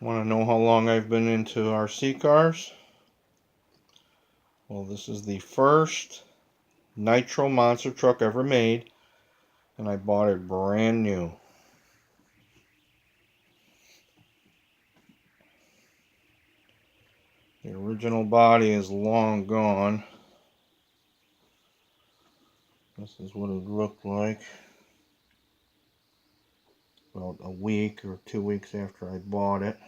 Want to know how long I've been into RC cars? Well, this is the first Nitro monster truck ever made, and I bought it brand new. The original body is long gone. This is what it looked like about a week or 2 weeks after I bought it.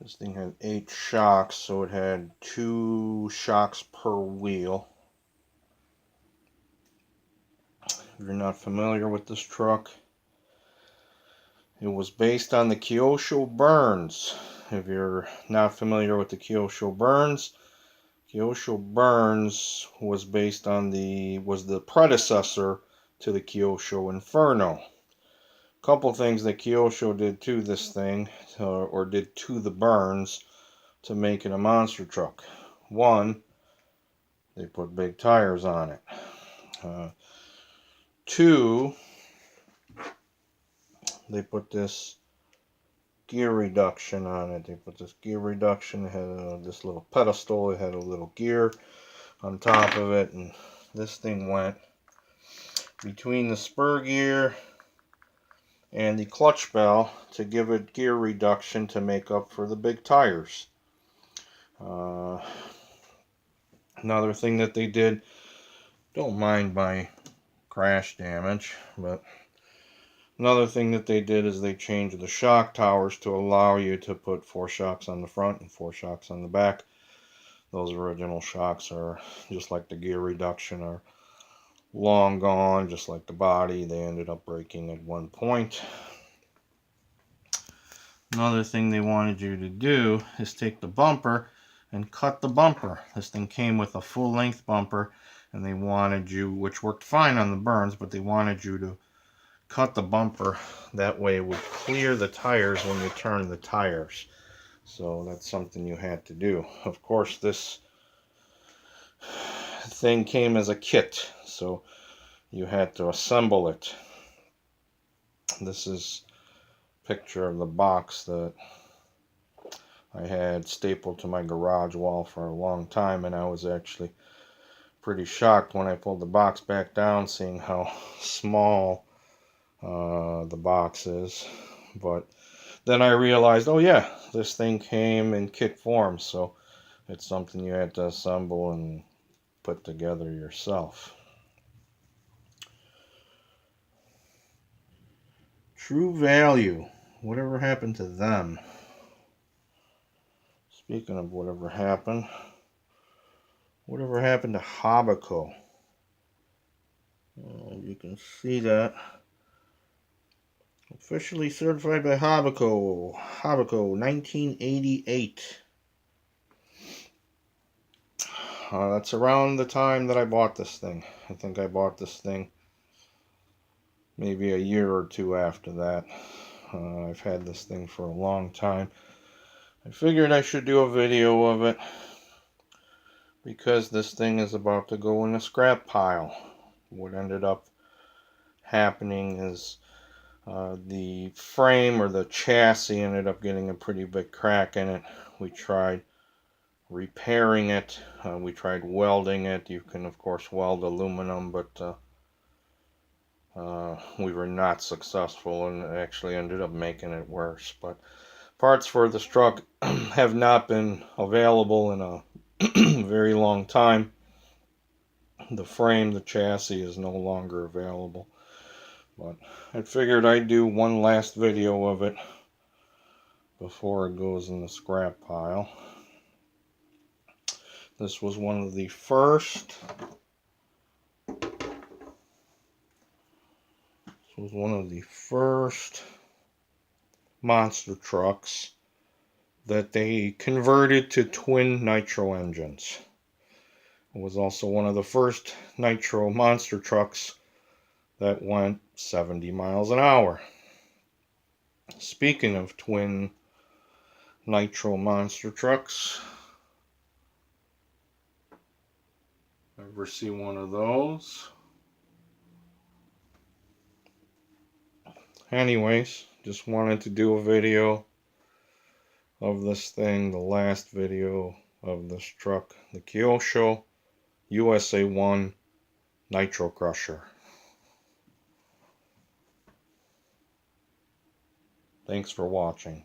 This thing had 8 shocks, so it had 2 shocks per wheel. If you're not familiar with this truck, it was based on the KYOSHO Burns. If you're not familiar with the KYOSHO Burns was based on was the predecessor to the KYOSHO Inferno. A couple things that KYOSHO did to this thing, or did to the Burns, to make it a monster truck. One, they put big tires on it. Two, they put this gear reduction on it. They put this gear reduction. It had this little pedestal. It had a little gear on top of it, and this thing went between the spur gear and the clutch bell to give it gear reduction to make up for the big tires. Another thing that they did, don't mind my crash damage, but another thing that they did is they changed the shock towers to allow you to put 4 shocks on the front and 4 shocks on the back. Those original shocks are, just like the gear reduction, are long gone, just like the body. They ended up breaking at one point. Another thing they wanted you to do is take the bumper and cut the bumper. This thing came with a full-length bumper, and they wanted you, which worked fine on the Burns, but they wanted you to cut the bumper. That way it would clear the tires when you turn the tires. So that's something you had to do. Of course, this thing came as a kit, so you had to assemble it. This is a picture of the box that I had stapled to my garage wall for a long time, and I was actually pretty shocked when I pulled the box back down, seeing how small the box is. But then I realized, oh yeah, this thing came in kit form, so it's something you had to assemble and put together yourself. True Value. Whatever happened to them? Speaking of whatever happened to Hobbico? You can see that. Officially certified by Hobbico. Hobbico, 1988. That's around the time that I bought this thing. I think I bought this thing maybe a year or two after that. I've had this thing for a long time. I figured I should do a video of it because this thing is about to go in a scrap pile. What ended up happening is the frame, or the chassis, ended up getting a pretty big crack in it. We tried repairing it. We tried welding it. You can of course weld aluminum, but we were not successful, and it actually ended up making it worse. But parts for this truck have not been available in a very long time. The frame, the chassis is no longer available. But I figured I'd do one last video of it before it goes in the scrap pile. This was one of the first monster trucks that they converted to twin nitro engines. It was also one of the first nitro monster trucks that went 70 miles an hour. Speaking of twin nitro monster trucks, Ever see one of those? Anyways, just wanted to do a video of this thing, the last video of this truck, the KYOSHO USA-1 Nitro Crusher. Thanks for watching.